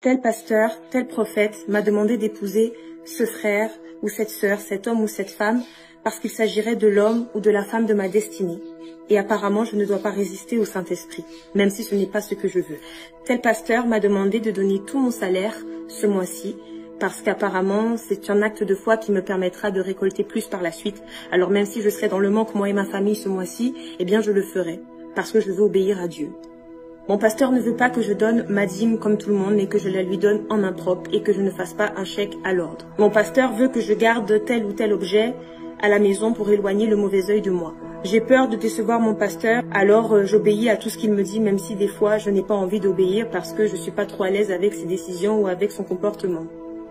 Tel pasteur, tel prophète m'a demandé d'épouser ce frère ou cette sœur, cet homme ou cette femme, parce qu'il s'agirait de l'homme ou de la femme de ma destinée. Et apparemment, je ne dois pas résister au Saint-Esprit, même si ce n'est pas ce que je veux. Tel pasteur m'a demandé de donner tout mon salaire ce mois-ci, parce qu'apparemment, c'est un acte de foi qui me permettra de récolter plus par la suite. Alors même si je serai dans le manque, moi et ma famille, ce mois-ci, eh bien je le ferai, parce que je veux obéir à Dieu. Mon pasteur ne veut pas que je donne ma dîme comme tout le monde, mais que je la lui donne en main propre et que je ne fasse pas un chèque à l'ordre. Mon pasteur veut que je garde tel ou tel objet à la maison pour éloigner le mauvais œil de moi. J'ai peur de décevoir mon pasteur, alors j'obéis à tout ce qu'il me dit, même si des fois je n'ai pas envie d'obéir parce que je ne suis pas trop à l'aise avec ses décisions ou avec son comportement.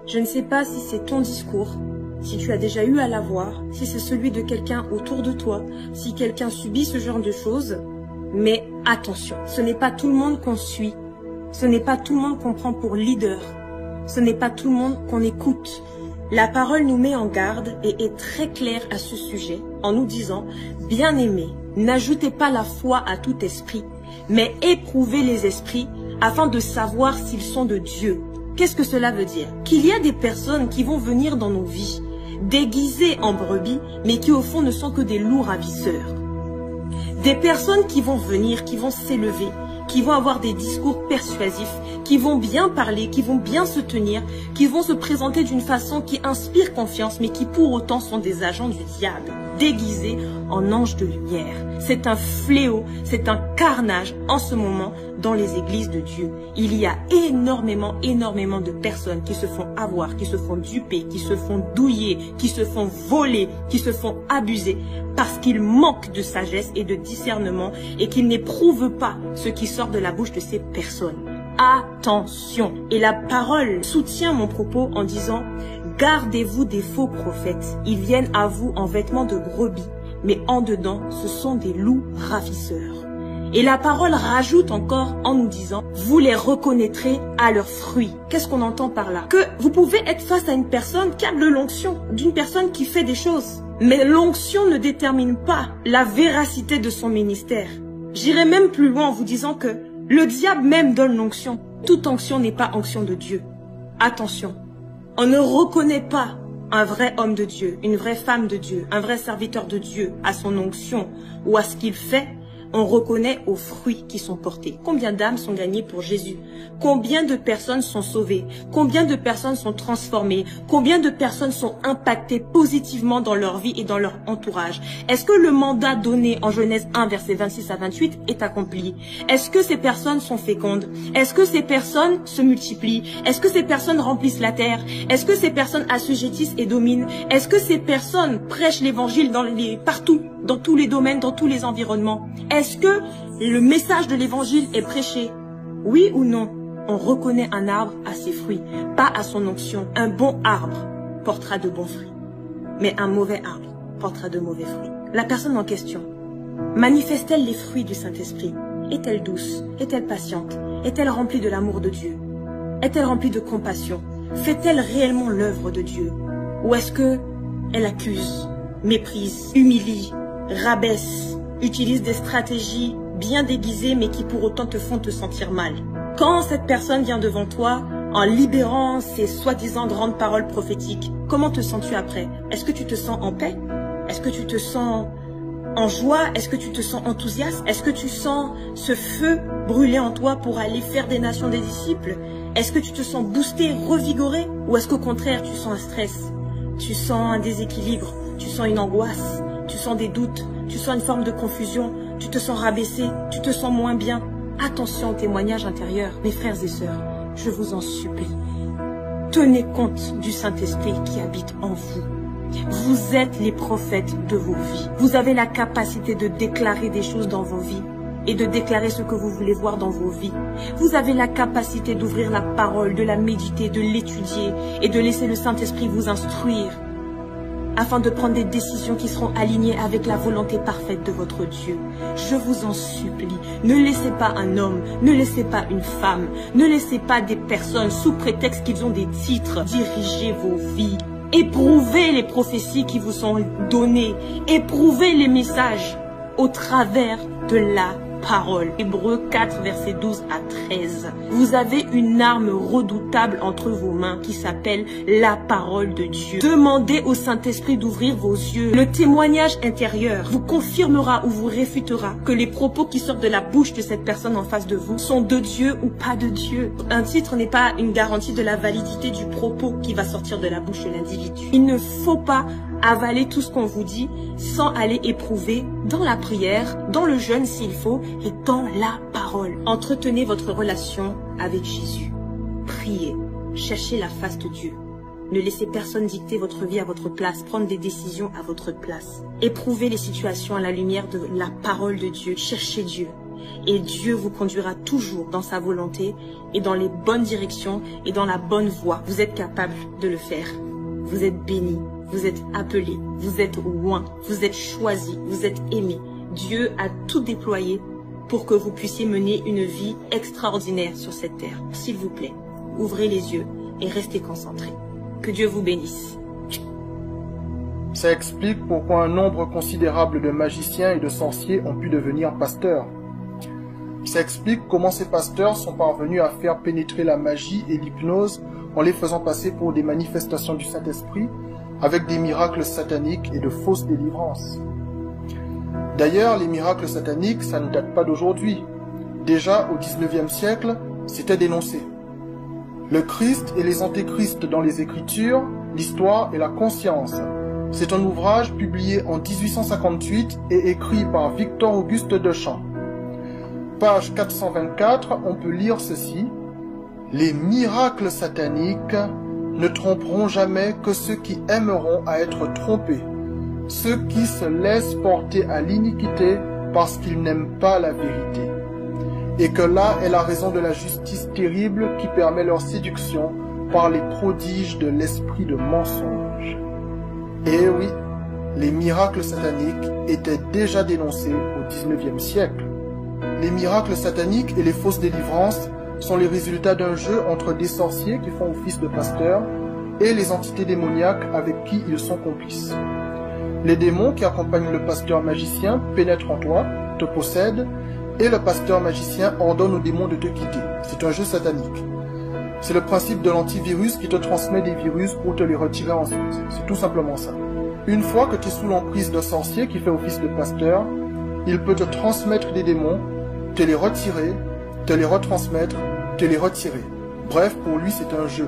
Je ne sais pas si c'est ton discours, si tu as déjà eu à l'avoir, si c'est celui de quelqu'un autour de toi, si quelqu'un subit ce genre de choses. Mais attention, ce n'est pas tout le monde qu'on suit, ce n'est pas tout le monde qu'on prend pour leader, ce n'est pas tout le monde qu'on écoute. La parole nous met en garde et est très claire à ce sujet en nous disant « Bien-aimés, n'ajoutez pas la foi à tout esprit, mais éprouvez les esprits afin de savoir s'ils sont de Dieu. » Qu'est-ce que cela veut dire? Qu'il y a des personnes qui vont venir dans nos vies, déguisées en brebis, mais qui au fond ne sont que des loups ravisseurs. Des personnes qui vont venir, qui vont s'élever, qui vont avoir des discours persuasifs, qui vont bien parler, qui vont bien se tenir, qui vont se présenter d'une façon qui inspire confiance, mais qui pour autant sont des agents du diable, déguisés en anges de lumière. C'est un fléau, c'est un carnage en ce moment dans les églises de Dieu. Il y a énormément de personnes qui se font avoir, qui se font duper, qui se font douiller, qui se font voler, qui se font abuser parce qu'ils manquent de sagesse et de discernement et qu'ils n'éprouvent pas ce qui sort de la bouche de ces personnes. Attention! Et la parole soutient mon propos en disant « Gardez-vous des faux prophètes. Ils viennent à vous en vêtements de brebis, mais en dedans, ce sont des loups ravisseurs. » Et la parole rajoute encore en nous disant « Vous les reconnaîtrez à leurs fruits. » Qu'est-ce qu'on entend par là? Que vous pouvez être face à une personne qui a de l'onction, d'une personne qui fait des choses. Mais l'onction ne détermine pas la véracité de son ministère. J'irai même plus loin en vous disant que le diable même donne l'onction. Toute onction n'est pas onction de Dieu. Attention, on ne reconnaît pas un vrai homme de Dieu, une vraie femme de Dieu, un vrai serviteur de Dieu à son onction ou à ce qu'il fait. On reconnaît aux fruits qui sont portés. Combien d'âmes sont gagnées pour Jésus? Combien de personnes sont sauvées? Combien de personnes sont transformées? Combien de personnes sont impactées positivement dans leur vie et dans leur entourage? Est-ce que le mandat donné en Genèse 1, versets 26 à 28 est accompli? Est-ce que ces personnes sont fécondes? Est-ce que ces personnes se multiplient? Est-ce que ces personnes remplissent la terre? Est-ce que ces personnes assujettissent et dominent? Est-ce que ces personnes prêchent l'évangile partout, dans tous les domaines, dans tous les environnements? Est-ce que le message de l'évangile est prêché? Oui ou non? On reconnaît un arbre à ses fruits, pas à son onction. Un bon arbre portera de bons fruits, mais un mauvais arbre portera de mauvais fruits. La personne en question manifeste-t-elle les fruits du Saint-Esprit? Est-elle douce? Est-elle patiente? Est-elle remplie de l'amour de Dieu? Est-elle remplie de compassion? Fait-elle réellement l'œuvre de Dieu? Ou est-ce que elle accuse, méprise, humilie, rabaisse, utilise des stratégies bien déguisées mais qui pour autant te font te sentir mal? Quand cette personne vient devant toi en libérant ses soi-disant grandes paroles prophétiques, comment te sens-tu après? Est-ce que tu te sens en paix? Est-ce que tu te sens en joie? Est-ce que tu te sens enthousiaste? Est-ce que tu sens ce feu brûler en toi pour aller faire des nations des disciples? Est-ce que tu te sens boosté, revigoré? Ou est-ce qu'au contraire tu sens un stress? Tu sens un déséquilibre? Tu sens une angoisse? Tu sens des doutes? Tu sens une forme de confusion? Tu te sens rabaissé? Tu te sens moins bien? Attention au témoignage intérieur, mes frères et sœurs, je vous en supplie. Tenez compte du Saint-Esprit qui habite en vous. Vous êtes les prophètes de vos vies. Vous avez la capacité de déclarer des choses dans vos vies et de déclarer ce que vous voulez voir dans vos vies. Vous avez la capacité d'ouvrir la parole, de la méditer, de l'étudier et de laisser le Saint-Esprit vous instruire afin de prendre des décisions qui seront alignées avec la volonté parfaite de votre Dieu. Je vous en supplie, ne laissez pas un homme, ne laissez pas une femme, ne laissez pas des personnes sous prétexte qu'ils ont des titres diriger vos vies. Éprouvez les prophéties qui vous sont données, éprouvez les messages au travers de la parole. Hébreux 4, versets 12 à 13. Vous avez une arme redoutable entre vos mains qui s'appelle la parole de Dieu. Demandez au Saint-Esprit d'ouvrir vos yeux. Le témoignage intérieur vous confirmera ou vous réfutera que les propos qui sortent de la bouche de cette personne en face de vous sont de Dieu ou pas de Dieu. Un titre n'est pas une garantie de la validité du propos qui va sortir de la bouche de l'individu. Il ne faut pas avaler tout ce qu'on vous dit sans aller éprouver dans la prière, dans le jeûne s'il faut et dans la parole. Entretenez votre relation avec Jésus. Priez, cherchez la face de Dieu. Ne laissez personne dicter votre vie à votre place, prendre des décisions à votre place. Éprouvez les situations à la lumière de la parole de Dieu. Cherchez Dieu. Et Dieu vous conduira toujours dans sa volonté et dans les bonnes directions et dans la bonne voie. Vous êtes capable de le faire. Vous êtes bénis, vous êtes appelés, vous êtes oints, vous êtes choisis, vous êtes aimés. Dieu a tout déployé pour que vous puissiez mener une vie extraordinaire sur cette terre. S'il vous plaît, ouvrez les yeux et restez concentrés. Que Dieu vous bénisse. Ça explique pourquoi un nombre considérable de magiciens et de sorciers ont pu devenir pasteurs. Ça explique comment ces pasteurs sont parvenus à faire pénétrer la magie et l'hypnose en les faisant passer pour des manifestations du Saint-Esprit avec des miracles sataniques et de fausses délivrances. D'ailleurs, les miracles sataniques, ça ne date pas d'aujourd'hui. Déjà au XIXe siècle, c'était dénoncé. Le Christ et les antéchrists dans les Écritures, l'histoire et la conscience. C'est un ouvrage publié en 1858 et écrit par Victor Auguste Deschamps. Page 424, on peut lire ceci. Les miracles sataniques ne tromperont jamais que ceux qui aimeront à être trompés, ceux qui se laissent porter à l'iniquité parce qu'ils n'aiment pas la vérité, et que là est la raison de la justice terrible qui permet leur séduction par les prodiges de l'esprit de mensonge. Et oui, les miracles sataniques étaient déjà dénoncés au XIXe siècle. Les miracles sataniques et les fausses délivrances sont les résultats d'un jeu entre des sorciers qui font office de pasteurs et les entités démoniaques avec qui ils sont complices. Les démons qui accompagnent le pasteur magicien pénètrent en toi, te possèdent, et le pasteur magicien ordonne aux démons de te quitter. C'est un jeu satanique. C'est le principe de l'antivirus qui te transmet des virus pour te les retirer ensuite. C'est tout simplement ça. Une fois que tu es sous l'emprise d'un sorcier qui fait office de pasteur, il peut te transmettre des démons, te les retirer, te les retransmettre, te les retirer. Bref, pour lui, c'est un jeu.